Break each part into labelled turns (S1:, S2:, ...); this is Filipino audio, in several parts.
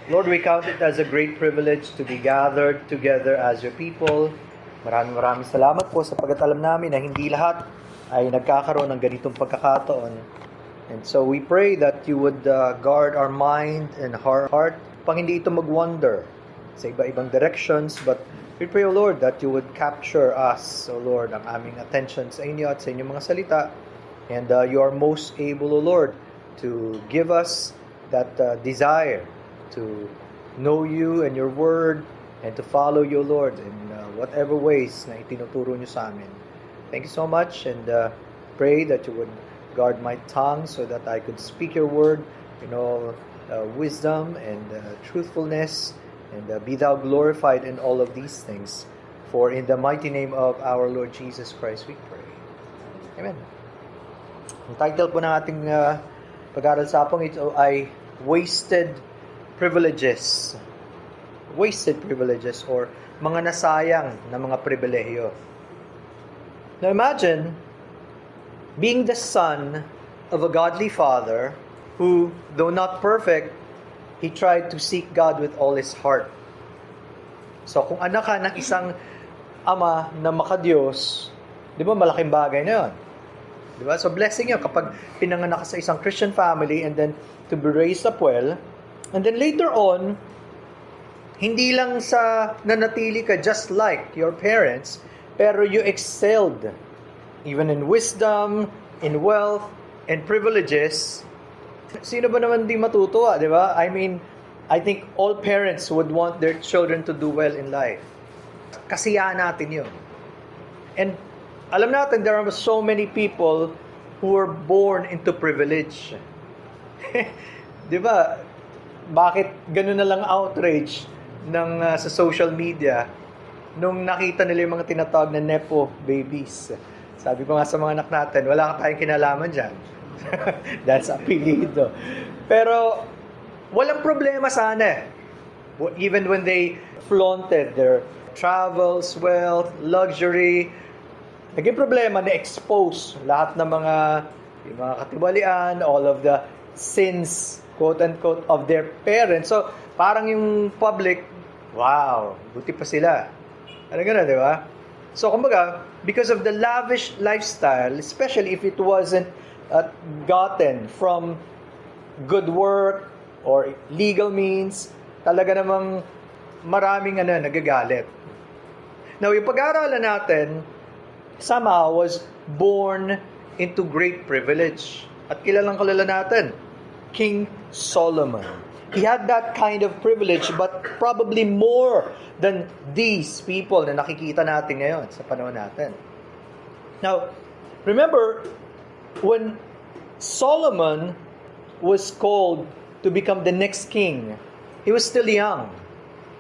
S1: Lord, we count it as a great privilege to be gathered together as your people. Maraming salamat po sapagkat alam namin na hindi lahat ay nagkakaroon ng ganitong pagkakataon. And so we pray that you would guard our mind and our heart pang hindi ito mag-wander sa iba-ibang directions. But we pray, O Lord, that you would capture us, O Lord, ang aming attention sa inyo at sa inyong mga salita. And you are most able, O Lord, to give us that desire to know you and your word and to follow you, Lord, in whatever ways na itinuturo nyo sa amin. Thank you so much, and pray that you would guard my tongue so that I could speak your word in all wisdom and truthfulness, and be thou glorified in all of these things. For in the mighty name of our Lord Jesus Christ we pray. Amen. Ang title po ng ating pag-aaral sa apong ito ay Wasted Privileges. Wasted privileges, or mga nasayang na mga pribilehiyo. Now imagine being the son of a godly father who, though not perfect, he tried to seek God with all his heart. So kung anak ka ng isang ama na makadiyos, di ba malaking bagay na yun? Di ba? So blessing yun kapag pinanganak ka sa isang Christian family and then to be raised up well. And then later on, hindi lang sa nanatili ka just like your parents, pero you excelled even in wisdom, in wealth, and privileges. Sino ba naman di matutuwa, di ba? I mean, I think all parents would want their children to do well in life. Kasiyahan natin yun. And alam natin, there are so many people who were born into privilege. Di ba? Bakit ganun na lang outrage ng sa social media nung nakita nila yung mga tinatawag na nepo babies? Sabi ko nga sa mga anak natin, wala tayong kinalaman dyan. That's apelido. Pero walang problema sana. Even when they flaunted their travels, wealth, luxury, naging problema na expose lahat ng yung mga katiwalian, all of the sins, quote-unquote, of their parents. So, parang yung public, wow, buti pa sila. Ano gano'n, di ba? So, kumbaga, because of the lavish lifestyle, especially if it wasn't gotten from good work or legal means, talaga namang maraming nagagalit. Now, yung pag-aaralan natin, somehow was born into great privilege. At kilala natin, King Solomon. He had that kind of privilege, but probably more than these people na nakikita natin ngayon sa panahon natin. Now, remember, when Solomon was called to become the next king, he was still young.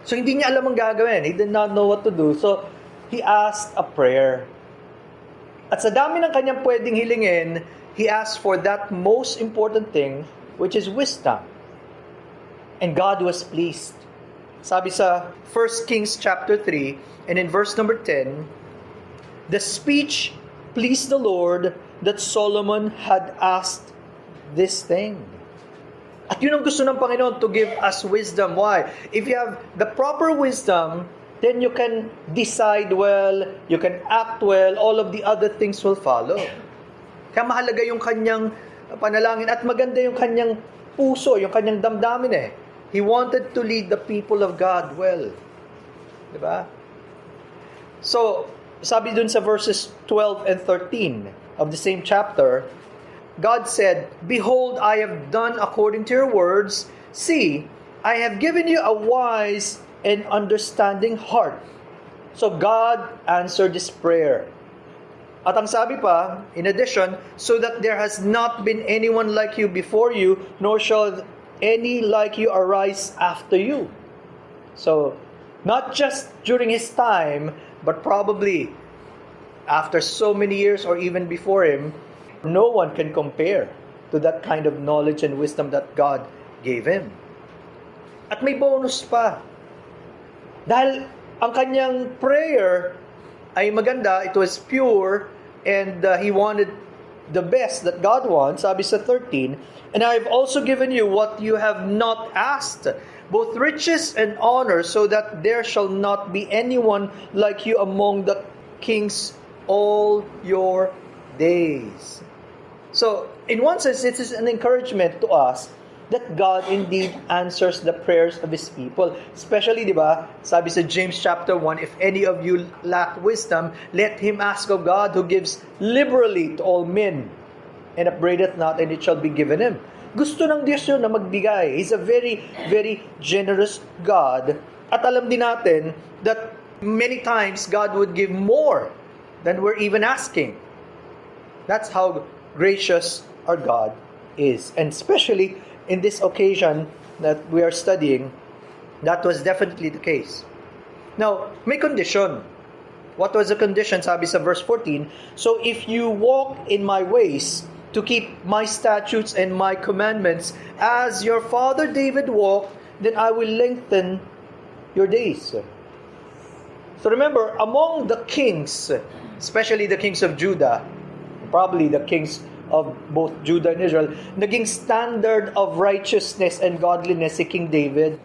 S1: So, hindi niya alam ang gagawin. He did not know what to do. So, he asked a prayer. At sa dami ng kanyang pwedeng hilingin, he asked for that most important thing, which is wisdom. And God was pleased. Sabi sa 1 Kings chapter 3, and in verse number 10, the speech pleased the Lord that Solomon had asked this thing. At yun ang gusto ng Panginoon, to give us wisdom. Why? If you have the proper wisdom, then you can decide well, you can act well, all of the other things will follow. Kaya mahalaga yung kanyang panalangin at maganda yung kanyang puso, yung kanyang damdamin eh. He wanted to lead the people of God well. Diba? So, sabi dun sa verses 12 and 13 of the same chapter, God said, "Behold, I have done according to your words. See, I have given you a wise and understanding heart." So God answered this prayer. At ang sabi pa, in addition, so that there has not been anyone like you before you, nor shall any like you arise after you. So, not just during his time, but probably after so many years or even before him, no one can compare to that kind of knowledge and wisdom that God gave him. At may bonus pa. Dahil ang kanyang prayer ay maganda, it was pure, and he wanted the best that God wants, sabi sa 13, and I have also given you what you have not asked, both riches and honor, so that there shall not be anyone like you among the kings all your days. So, in one sense, this is an encouragement to us that God indeed answers the prayers of His people. Especially, di ba, sabi sa James chapter 1, if any of you lack wisdom, let him ask of God who gives liberally to all men, and upbraideth not, and it shall be given him. Gusto ng Diyos yun na magbigay. He's a very, very generous God. At alam din natin that many times God would give more than we're even asking. That's how gracious our God is. And especially in this occasion that we are studying, that was definitely the case. Now, may condition. What was the condition? Sabi sa verse 14, so if you walk in my ways to keep my statutes and my commandments as your father David walked, then I will lengthen your days. So remember, among the kings, especially the kings of Judah, probably the kings of both Judah and Israel, naging standard of righteousness and godliness si King David.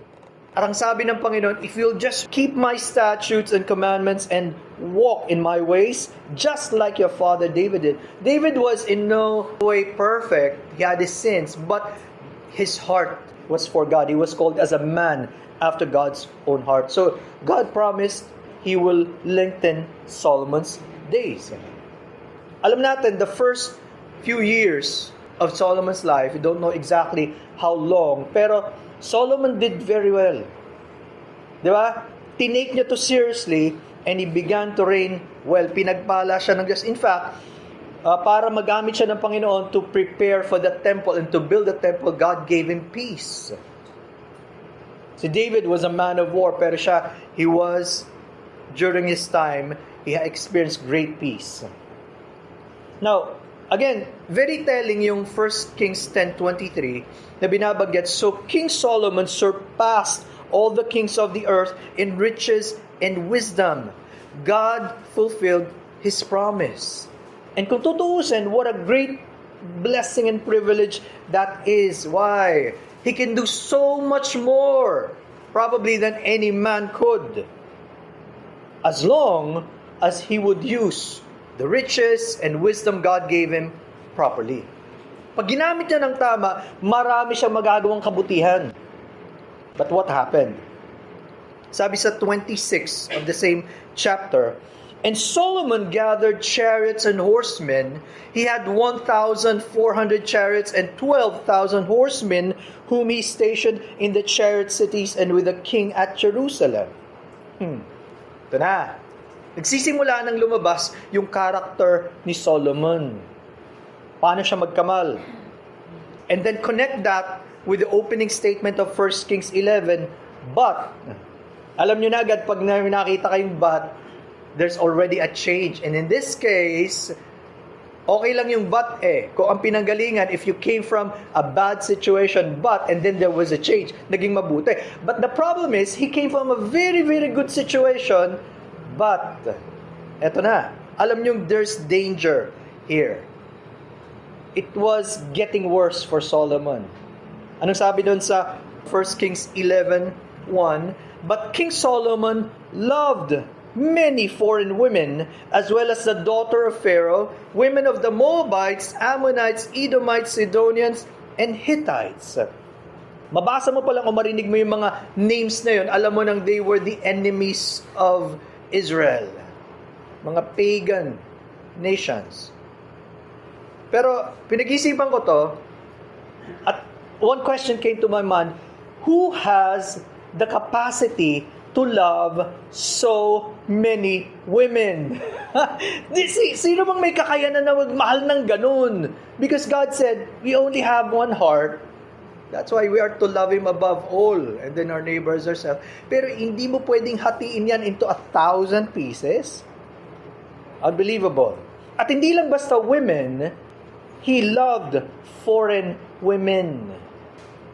S1: At ang sabi ng Panginoon, if you'll just keep my statutes and commandments and walk in my ways, just like your father David did. David was in no way perfect. He had his sins, but his heart was for God. He was called as a man after God's own heart. So God promised He will lengthen Solomon's days. Alam natin, the first few years of Solomon's life, we don't know exactly how long, pero Solomon did very well. Di ba? Tinake niya to seriously and he began to reign well. Pinagpala siya ng Diyos. In fact, para magamit siya ng Panginoon to prepare for the temple and to build the temple, God gave him peace. Si David was a man of war, pero siya, during his time, he experienced great peace. Now, again, very telling yung 1 Kings 10:23 na binabanggit, so King Solomon surpassed all the kings of the earth in riches and wisdom. God fulfilled His promise. And kung tutuusin, what a great blessing and privilege that is. Why? He can do so much more, probably than any man could, as long as he would use the riches and wisdom God gave him properly. Pag ginamit niya ng tama, marami siyang magagawang kabutihan. But what happened? Sabi sa 26 of the same chapter, and Solomon gathered chariots and horsemen. He had 1,400 chariots and 12,000 horsemen, whom he stationed in the chariot cities and with the king at Jerusalem. Ito na. Nagsisimula nang lumabas yung character ni Solomon. Paano siya magkamal? And then connect that with the opening statement of 1 Kings 11, but, alam nyo na agad, pag nakita kayong but, there's already a change. And in this case, okay lang yung but Kung ang pinanggalingan, if you came from a bad situation, and then there was a change, naging mabuti. But the problem is, he came from a very, very good situation, but, eto na, alam nyo, there's danger here. It was getting worse for Solomon. Anong sabi doon sa 1 Kings 11:1? But King Solomon loved many foreign women, as well as the daughter of Pharaoh, women of the Moabites, Ammonites, Edomites, Sidonians, and Hittites. Mabasa mo pa lang o marinig mo yung mga names na yun, alam mo nang they were the enemies of Israel. Mga pagan nations. Pero pinag-isipan ko to, at one question came to my mind, who has the capacity to love so many women? Sino bang may kakayanan na magmahal ng ganun? Because God said, we only have one heart. That's why we are to love Him above all, and then our neighbors ourselves. Pero hindi mo pwedeng hatiin yan into 1,000 pieces. Unbelievable. At hindi lang basta women, He loved foreign women.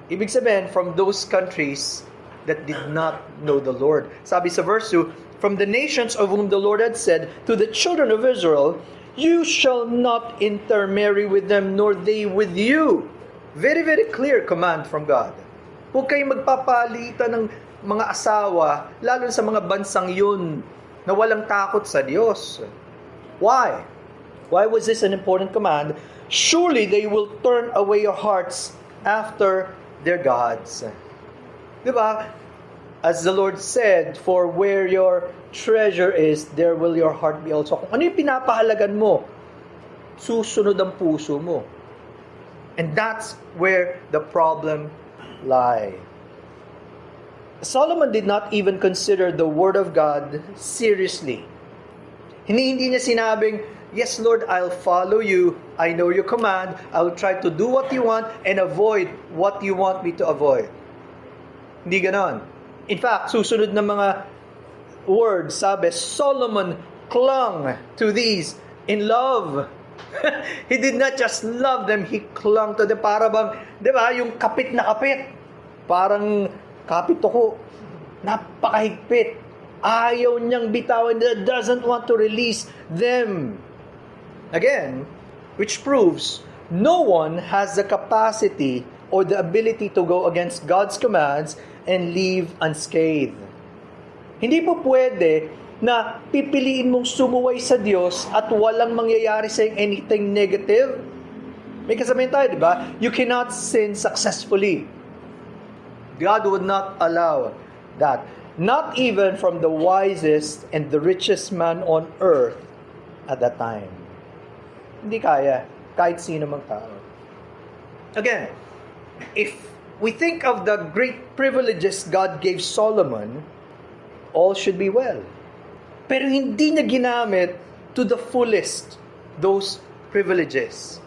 S1: Ibig sabihin, from those countries that did not know the Lord. Sabi sa verse 2, from the nations of whom the Lord had said to the children of Israel, You shall not intermarry with them, nor they with you. Very, very clear command from God. Huwag kayong magpapalitan ng mga asawa, lalo sa mga bansang yun, na walang takot sa Diyos. Why? Why was this an important command? Surely they will turn away your hearts after their gods. Diba? As the Lord said, for where your treasure is, there will your heart be also. Kung ano yung pinapahalagan mo, susunod ang puso mo. And that's where the problem lies. Solomon did not even consider the word of God seriously. Hindi niya sinabing, yes, Lord, I'll follow you. I know your command. I'll try to do what you want and avoid what you want me to avoid. Hindi ganon. In fact, susunod na mga words, sabi, Solomon clung to these in love. He did not just love them, he clung to them. Para bang, di ba, yung kapit na kapit. Parang kapit ako. Napakahigpit. Ayaw niyang bitawan, doesn't want to release them. Again, which proves no one has the capacity or the ability to go against God's commands and leave unscathed. Hindi po pwede na pipiliin mong sumuway sa Diyos at walang mangyayari sa anything negative. May kasabihin tayo, di ba? You cannot sin successfully. God would not allow that. Not even from the wisest and the richest man on earth at that time. Hindi kaya, kahit sino mang tao. Again, if we think of the great privileges God gave Solomon, all should be well. Pero hindi niya ginamit to the fullest those privileges.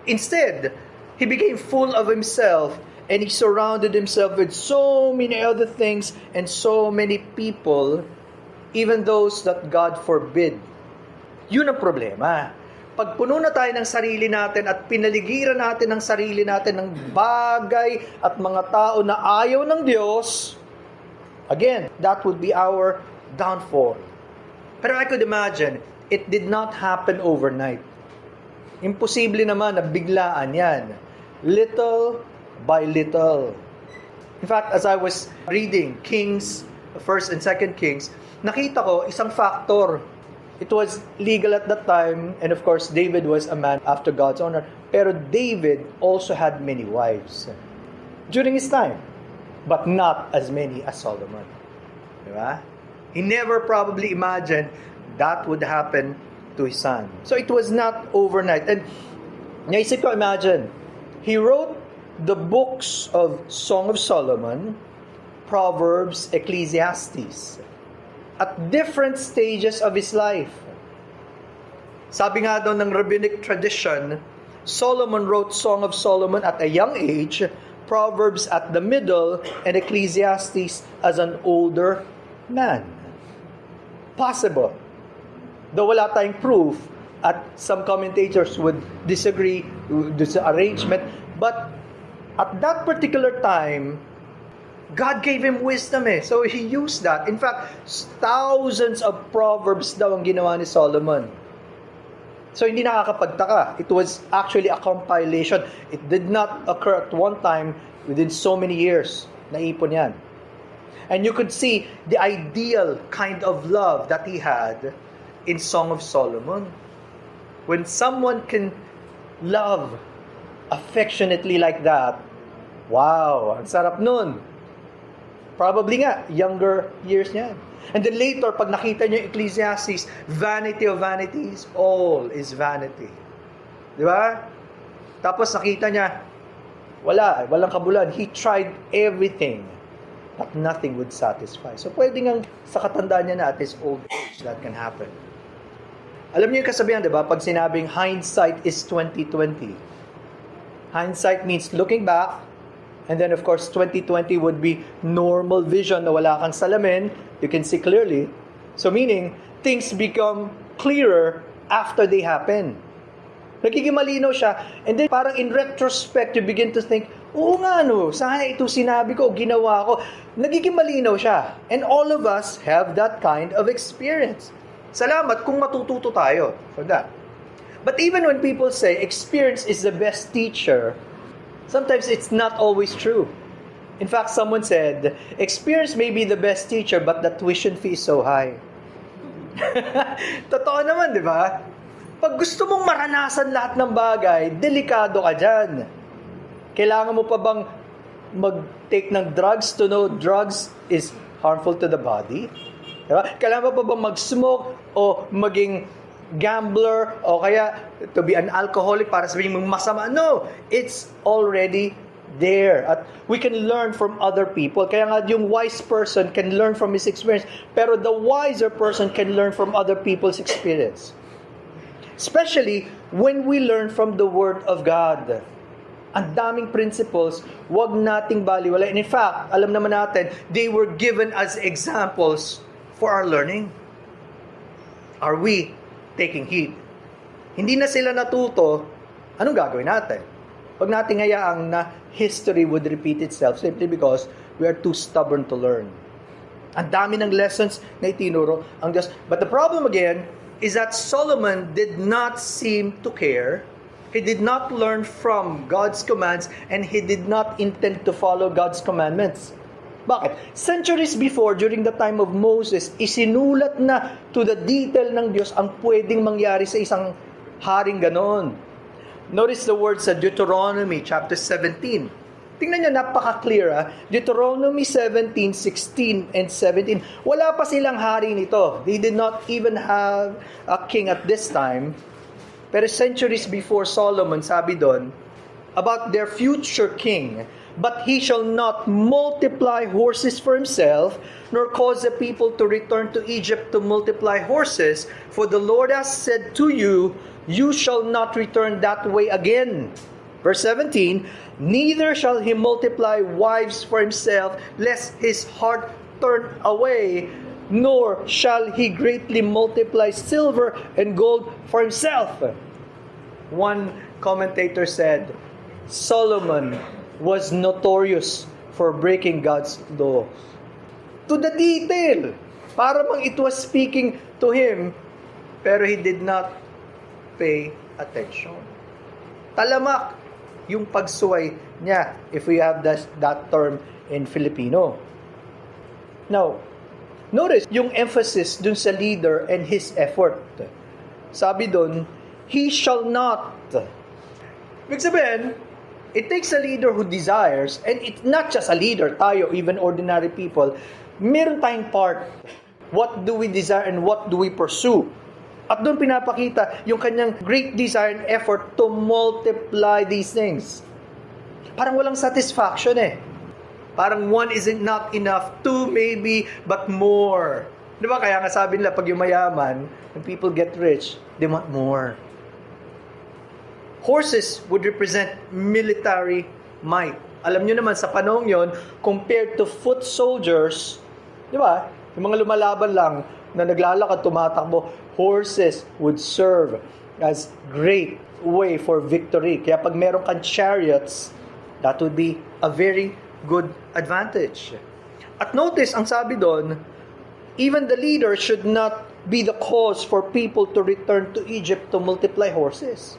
S1: Instead, he became full of himself and he surrounded himself with so many other things and so many people, even those that God forbid. Yun ang problema. Pag puno na tayo ng sarili natin at pinaligiran natin ng sarili natin ng bagay at mga tao na ayaw ng Diyos, again, that would be our downfall. Pero I could imagine, it did not happen overnight. Imposible naman na biglaan yan. Little by little. In fact, as I was reading Kings, 1st and 2nd Kings, nakita ko isang factor. It was legal at that time, and of course, David was a man after God's honor. Pero David also had many wives during his time, but not as many as Solomon. Diba? He never probably imagined that would happen to his son. So it was not overnight. And naisip ko, imagine, he wrote the books of Song of Solomon, Proverbs, Ecclesiastes, at different stages of his life. Sabi nga daw ng rabbinic tradition, Solomon wrote Song of Solomon at a young age, Proverbs at the middle, and Ecclesiastes as an older man. Possible. Though wala tayong proof, at some commentators would disagree with this arrangement, but at that particular time, God gave him wisdom So he used that. In fact, thousands of proverbs daw ang ginawa ni Solomon. So hindi nakakapagtaka. It was actually a compilation. It did not occur at one time within so many years. Naipon yan. And you could see the ideal kind of love that he had in Song of Solomon. When someone can love affectionately like that, wow, ang sarap nun. Probably nga, younger years niya. And then later, pag nakita niyo Ecclesiastes, vanity of vanities, all is vanity. Di ba? Tapos nakita niya, walang kabulan. He tried everything, but nothing would satisfy. So pwede nga sa katandaan niya na at his old age, that can happen. Alam niyo yung kasabihan, di ba? Pag sinabing hindsight is 2020. Hindsight means looking back, and then of course 2020 would be normal vision na wala kang salamin, you can see clearly. So meaning, things become clearer after they happen. Nagiging malinaw siya, and then parang in retrospect, you begin to think, oo nga no, sana ito sinabi ko, ginawa ko. Nagiging malinaw siya. And all of us have that kind of experience. Salamat kung matututo tayo for that. But even when people say experience is the best teacher, sometimes it's not always true. In fact, someone said, experience may be the best teacher, but the tuition fee is so high. Totoo naman, di ba? Pag gusto mong maranasan lahat ng bagay, delikado ka dyan. Kailangan mo pa bang mag-take ng drugs to know drugs is harmful to the body? Diba? Kailangan pa bang mag-smoke o maging gambler o kaya to be an alcoholic para sabihin mong masama? No! It's already there. At we can learn from other people. Kaya nga yung wise person can learn from his experience, pero the wiser person can learn from other people's experience. Especially when we learn from the Word of God. Ang daming principles, wag nating baliwala. And in fact, alam naman natin, they were given as examples for our learning. Are we taking heed? Hindi na sila natuto, anong gagawin natin? Huwag nating hayaang na history would repeat itself simply because we are too stubborn to learn. Ang dami ng lessons na itinuro ang Diyos. But the problem again is that Solomon did not seem to care. He did not learn from God's commands and he did not intend to follow God's commandments. Bakit? Centuries before, during the time of Moses, isinulat na to the detail ng Diyos ang pwedeng mangyari sa isang haring ganon. Notice the words sa Deuteronomy chapter 17. Tingnan niyo, napaka-clear. Deuteronomy 17, 16, and 17. Wala pa silang hari nito. They did not even have a king at this time. Pero centuries before Solomon, sabi doon, about their future king, but he shall not multiply horses for himself, nor cause the people to return to Egypt to multiply horses. For the Lord has said to you, you shall not return that way again. Verse 17, neither shall he multiply wives for himself, lest his heart turn away, nor shall he greatly multiply silver and gold for himself. One commentator said, Solomon was notorious for breaking God's laws. To the detail. Para mang it was speaking to him, pero he did not pay attention. Talamak yung pagsuway niya, if we have that term in Filipino. Now, notice yung emphasis dun sa leader and his effort. Sabi dun, he shall not. Ibig sabihin, it takes a leader who desires, and it's not just a leader, tayo, even ordinary people, meron tayong part. What do we desire and what do we pursue? At doon pinapakita yung kanyang great desire and effort to multiply these things. Parang walang satisfaction eh. Parang one isn't not enough, two maybe, but more. Di ba? Kaya nga sabi nila, pag yung mayaman, when people get rich, they want more. Horses would represent military might. Alam nyo naman, sa panahon yon, compared to foot soldiers, di ba? Yung mga lumalaban lang, na naglalakad, tumatakbo, horses would serve as great way for victory. Kaya pag meron kang chariots, that would be a very good advantage. At notice, ang sabi doon, even the leader should not be the cause for people to return to Egypt to multiply horses.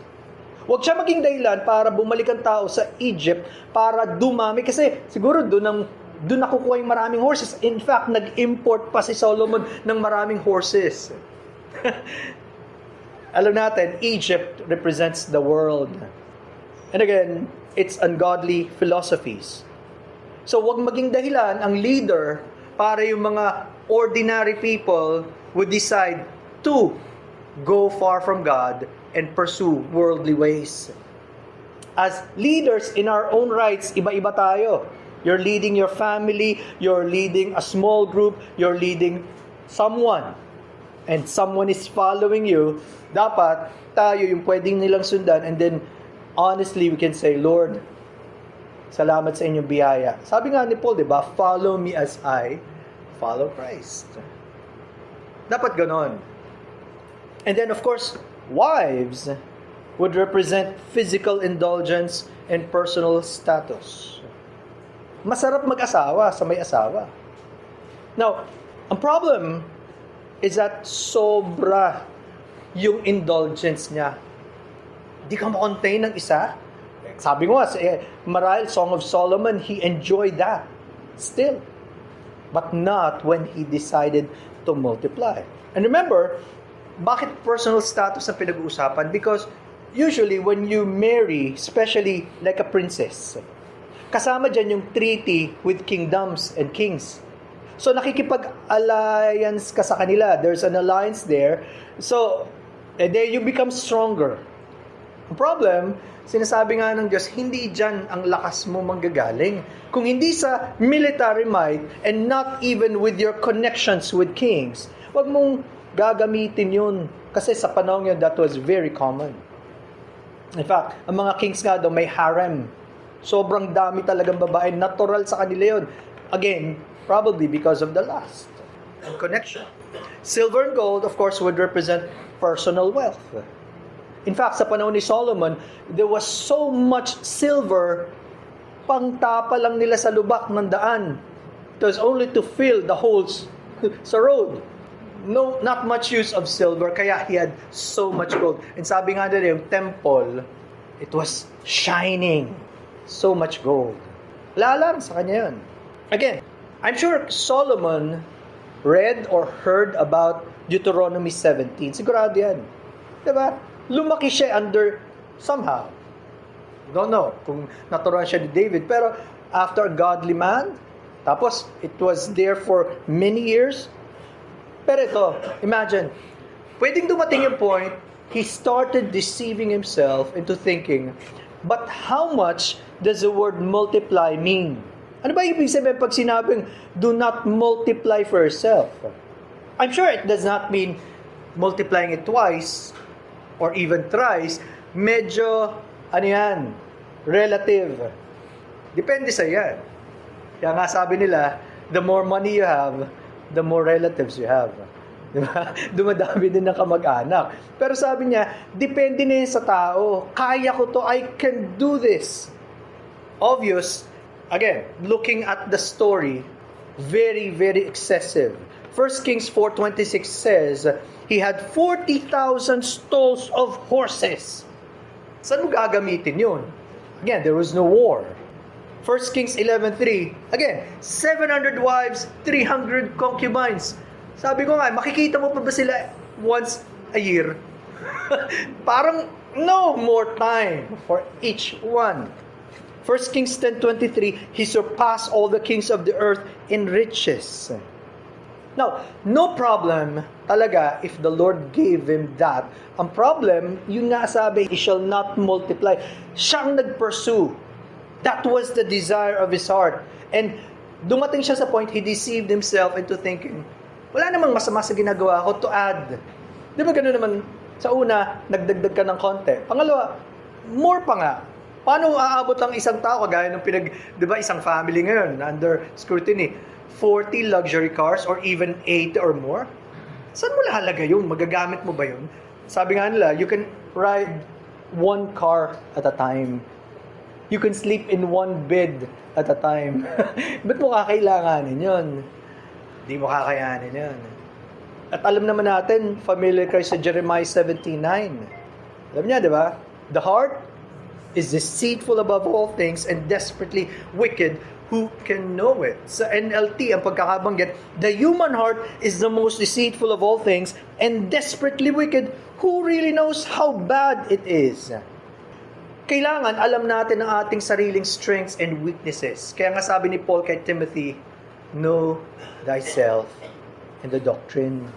S1: Huwag siya maging dahilan para bumalik ang tao sa Egypt para dumami. Kasi siguro doon nakukuha yung maraming horses. In fact, nag-import pa si Solomon ng maraming horses. Alam natin, Egypt represents the world. And again, it's ungodly philosophies. So, wag maging dahilan ang leader para yung mga ordinary people would decide to go far from God and pursue worldly ways. As leaders in our own rights, iba-iba tayo. You're leading your family, you're leading a small group, you're leading someone. And someone is following you. Dapat tayo yung pwedeng nilang sundan, and then honestly we can say, Lord, salamat sa inyong biyaya. Sabi nga ni Paul, di ba? Follow me as I follow Christ. Dapat ganon. And then of course, wives would represent physical indulgence and personal status. Masarap mag-asawa sa may asawa. Now, ang problem is that sobra yung indulgence niya. Di ka makontain ng isa? Sabi ko nga, marahil Song of Solomon, he enjoyed that. Still. But not when he decided to multiply. And remember, bakit personal status ang pinag-uusapan? Because usually when you marry, especially like a princess, kasama dyan yung treaty with kingdoms and kings. So nakikipag-alliance ka sa kanila. There's an alliance there. So, and then you become stronger. Ang problem, sinasabi nga ng Diyos, hindi dyan ang lakas mo manggagaling. Kung hindi sa military might and not even with your connections with kings, wag mong gagamitin yun. Kasi sa panahon yun, that was very common. In fact, ang mga kings nga daw may harem. Sobrang dami talagang babae. Natural sa kanila yun. Again, probably because of the lust and connection. Silver and gold, of course, would represent personal wealth. In fact, sa panahon ni Solomon, there was so much silver, pangtapa lang nila sa lubak ng daan. It was only to fill the holes sa road. No, not much use of silver, kaya he had so much gold. And sabi nga nila, yung temple, it was shining. So much gold. Lalang sa kanya yun. Again, I'm sure Solomon read or heard about Deuteronomy 17. Sigurado yan. Diba? Lumaki siya under somehow. Don't know kung naturuan siya ni David. Pero after a godly man, tapos it was there for many years. Pero ito, imagine, pwedeng dumating yung point, he started deceiving himself into thinking, but how much does the word multiply mean? Ano ba ibig sabihin pag sinabing, do not multiply for yourself? I'm sure it does not mean multiplying it twice or even thrice. Medyo, ano yan, relative. Depende sa yan. Kaya nga sabi nila, the more money you have, the more relatives you have. Diba? Dumadami din ng kamag-anak. Pero sabi niya, depende na yun sa tao. Kaya ko to, I can do this. Obvious, again, looking at the story, very, very excessive. 1 Kings 4:26 says, he had 40,000 stalls of horses. Saan mo gagamitin yun? Again, there was no war. 1 Kings 11:3, again, 700 wives, 300 concubines. Sabi ko nga, makikita mo pa ba sila once a year? Parang no more time for each one. 1 Kings 10:23, he surpassed all the kings of the earth in riches. Now, no problem talaga if the Lord gave him that. Ang problem, yun nga sabi, he shall not multiply. Siyang nag-pursue. That was the desire of his heart. And dumating siya sa point, he deceived himself into thinking, wala namang masama sa ginagawa ko to add. Di ba gano'n naman, sa una, nagdagdag ka ng konti. Pangalawa, more pa nga. Paano aabot ang isang tao, kagaya ng di ba, isang family ngayon, under scrutiny, 40 luxury cars or even 80 or more? Saan mo lahalagay yun? Magagamit mo ba yun? Sabi nga nila, you can ride one car at a time. You can sleep in one bed at a time. Ba't mo kakailanganin yun? Di mo kakayanin yun. At alam naman natin, familiar kayo sa Jeremiah 17:9. Alam niya, di ba? The heart is deceitful above all things and desperately wicked. Who can know it? Sa NLT, ang pagkakabanggit, the human heart is the most deceitful of all things and desperately wicked. Who really knows how bad it is? Kailangan alam natin ang ating sariling strengths and weaknesses. Kaya nga sabi ni Paul kay Timothy, know thyself and the doctrine.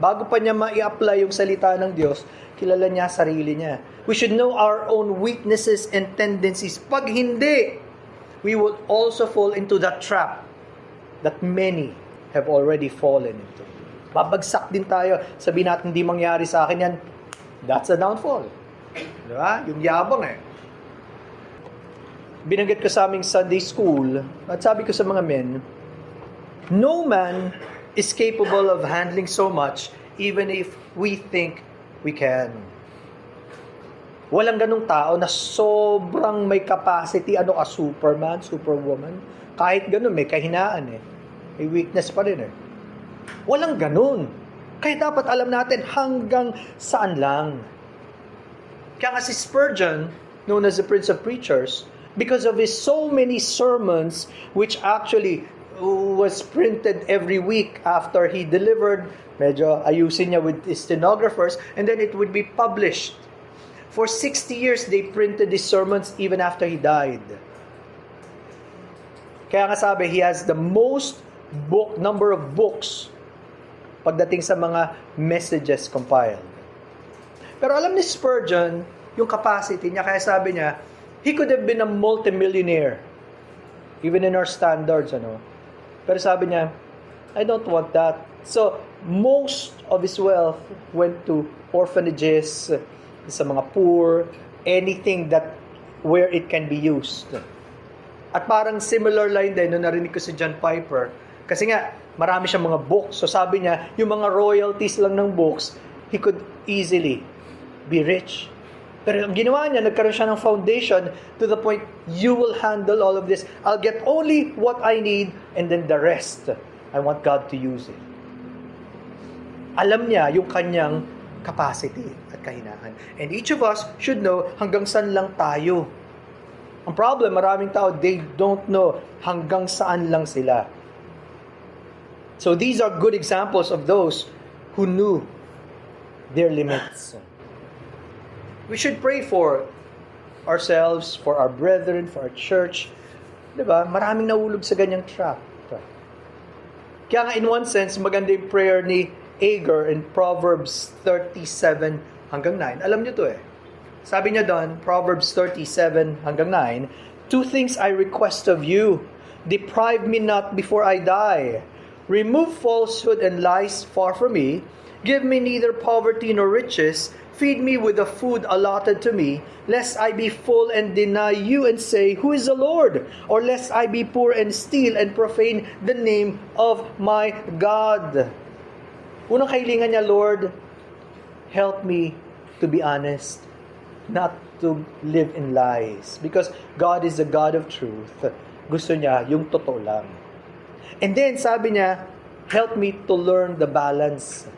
S1: Bago pa niya ma-i-apply yung salita ng Diyos, kilala niya sarili niya. We should know our own weaknesses and tendencies. Pag hindi, we will also fall into that trap that many have already fallen into. Babagsak din tayo. Sabihin natin, hindi mangyari sa akin yan. That's a downfall. Diba? Yung yabang eh. Binanggit ko sa aming Sunday school at sabi ko sa mga men, no man is capable of handling so much even if we think we can. Walang ganung tao na sobrang may capacity, Superman, Superwoman. Kahit ganun, may kahinaan eh. May weakness pa rin eh. Walang ganun. Kaya dapat alam natin hanggang saan lang. Kaya nga si Spurgeon, known as the Prince of Preachers, because of his so many sermons, which actually was printed every week after he delivered, medyo ayusin niya with his stenographers, and then it would be published. For 60 years, they printed his sermons even after he died. Kaya nga sabi, he has the most number of books pagdating sa mga messages compiled. Pero alam ni Spurgeon, yung capacity niya, kaya sabi niya, he could have been a multimillionaire, even in our standards, Pero sabi niya, I don't want that. So, most of his wealth went to orphanages, sa mga poor, anything where it can be used. At parang similar line din, nung narinig ko si John Piper, kasi nga, marami siyang mga books. So sabi niya, yung mga royalties lang ng books, he could easily be rich. Pero ang ginawa niya, nagkaroon siya ng foundation to the point, you will handle all of this. I'll get only what I need, and then the rest, I want God to use it. Alam niya yung kanyang capacity at kahinaan. And each of us should know hanggang saan lang tayo. Ang problem, maraming tao, they don't know hanggang saan lang sila. So these are good examples of those who knew their limits. We should pray for ourselves, for our brethren, for our church. Diba? Maraming nahulog sa ganyang trap. Kaya nga in one sense, maganda yung prayer ni Agur in Proverbs 37 hanggang 9. Alam niyo to eh. Sabi niya doon, Proverbs 37 hanggang 9, 2 things I request of you. Deprive me not before I die. Remove falsehood and lies far from me. Give me neither poverty nor riches. Feed me with the food allotted to me, lest I be full and deny you and say, Who is the Lord? Or lest I be poor and steal and profane the name of my God. Unang kahilingan niya, Lord, help me to be honest, not to live in lies. Because God is the God of truth. Gusto niya yung totoo lang. And then, sabi niya, help me to learn the balance.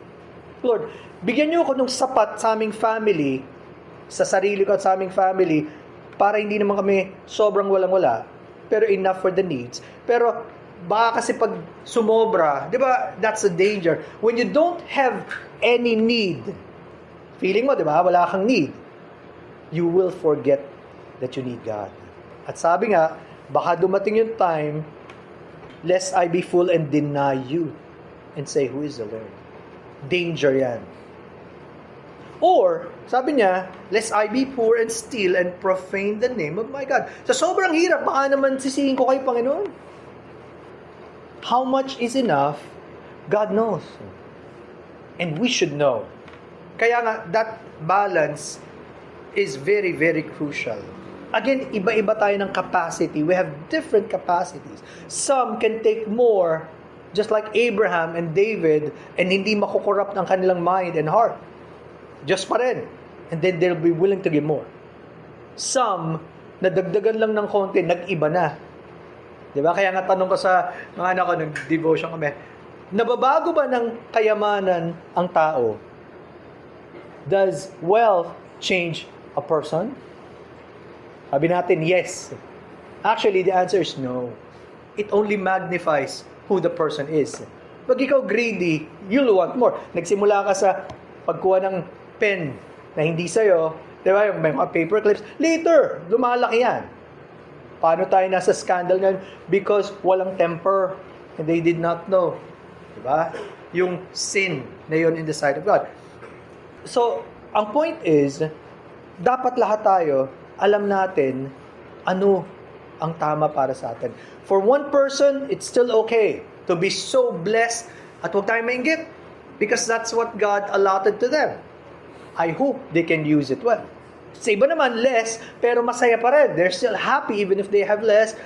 S1: Lord, bigyan niyo ako ng sapat sa aming family, sa sarili ko at sa aming family, para hindi naman kami sobrang walang-wala, pero enough for the needs. Pero baka kasi pag sumobra, di ba, that's a danger. When you don't have any need, feeling mo, di ba, wala kang need, you will forget that you need God. At sabi nga, baka dumating yung time, lest I be full and deny you and say, Who is the Lord? Danger yan. Or, sabi niya, lest I be poor and steal and profane the name of my God. So, sobrang hirap. Baka naman sisihin ko kay Panginoon. How much is enough? God knows. And we should know. Kaya nga, that balance is very, very crucial. Again, iba-iba tayo ng capacity. We have different capacities. Some can take more, just like Abraham and David, and hindi makukorrupt ng kanilang mind and heart. Just pa rin. And then they'll be willing to give more. Some, nadagdagan lang ng konti, nag-iba na. Diba? Kaya nga tanong ko sa mga anak ko, nag-devotion kami, nababago ba ng kayamanan ang tao? Does wealth change a person? Sabi natin, yes. Actually, the answer is no. It only magnifies who the person is. Pag ikaw greedy, you'll want more. Nagsimula ka sa pagkuha ng pen na hindi sa'yo, di ba, yung may mga paper clips, later, lumalaki yan. Paano tayo nasa scandal ngayon? Because walang temper, and they did not know. Di ba? Yung sin na yun in the sight of God. So, ang point is, dapat lahat tayo, alam natin, ano ang tama para sa atin. For one person, it's still okay to be so blessed at huwag tayong mainggit because that's what God allotted to them. I hope they can use it well. Sa iba naman, less, pero masaya pa rin. They're still happy even if they have less.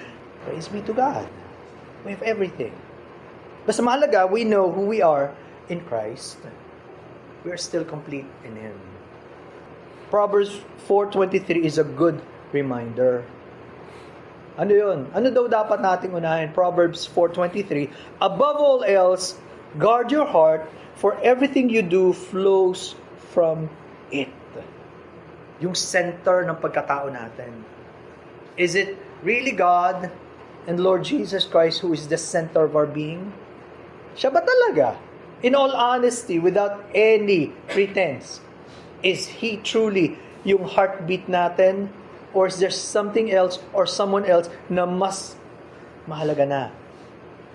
S1: Praise be to God. We have everything. Basta mahalaga, we know who we are in Christ. We are still complete in Him. Proverbs 4:23 is a good reminder. Ano yun? Ano daw dapat nating unahin? Proverbs 4:23, above all else, guard your heart, for everything you do flows from it. yung center ng pagkatao natin? Is it really God and Lord Jesus Christ who is the center of our being? Siya ba talaga? In all honesty, without any pretense, is He truly yung heartbeat natin? Or is there something else or someone else na mas mahalaga na?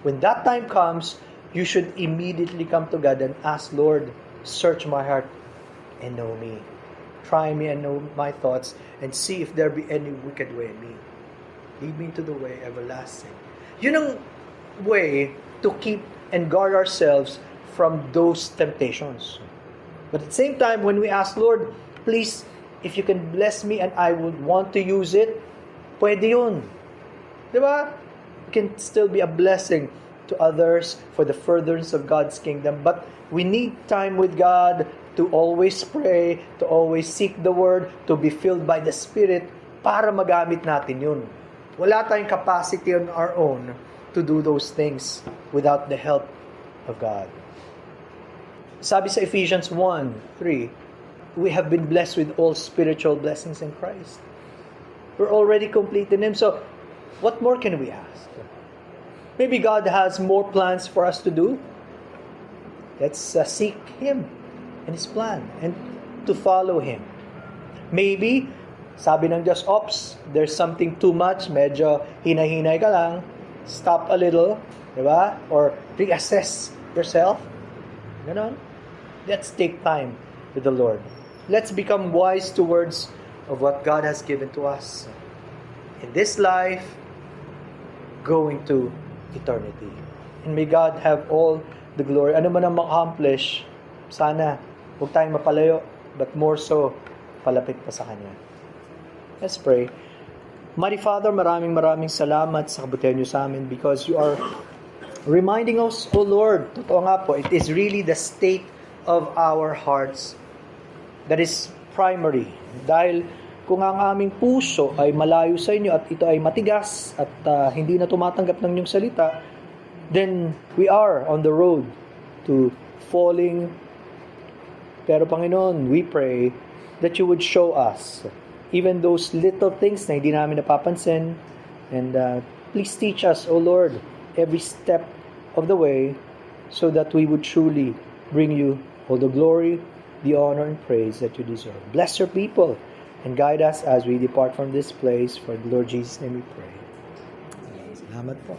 S1: When that time comes, you should immediately come to God and ask, Lord, search my heart and know me. Try me and know my thoughts and see if there be any wicked way in me. Lead me into the way everlasting. Yun ang way to keep and guard ourselves from those temptations. But at the same time, when we ask, Lord, please, if you can bless me and I would want to use it, pwede yun. Diba? It can still be a blessing to others for the furtherance of God's kingdom. But we need time with God to always pray, to always seek the Word, to be filled by the Spirit para magamit natin yun. Wala tayong capacity on our own to do those things without the help of God. Sabi sa Ephesians 1:3, we have been blessed with all spiritual blessings in Christ. We're already complete in Him. So, what more can we ask? Maybe God has more plans for us to do. Let's seek Him and His plan and to follow Him. Maybe, sabi ng Diyos, ops, there's something too much, medyo hinay-hinay ka lang, stop a little, di ba? Or reassess yourself. Ganon. Let's take time with the Lord. Let's become wise stewards of what God has given to us in this life, going to eternity. And may God have all the glory. Ano man ang ma-accomplish, sana huwag tayong mapalayo, but more so, palapit pa sa Kanya. Let's pray. Mighty Father, maraming salamat sa kabutihan niyo sa amin because you are reminding us, O Lord, totoo nga po, it is really the state of our hearts that is primary. Dahil kung ang aming puso ay malayo sa inyo at ito ay matigas at hindi na tumatanggap ng inyong salita, then we are on the road to falling. Pero Panginoon, we pray that you would show us even those little things na hindi namin napapansin. And please teach us, O Lord, every step of the way so that we would truly bring you all the glory, the honor, and praise that you deserve. Bless your people and guide us as we depart from this place. For the Lord Jesus' name we pray. Salamat po.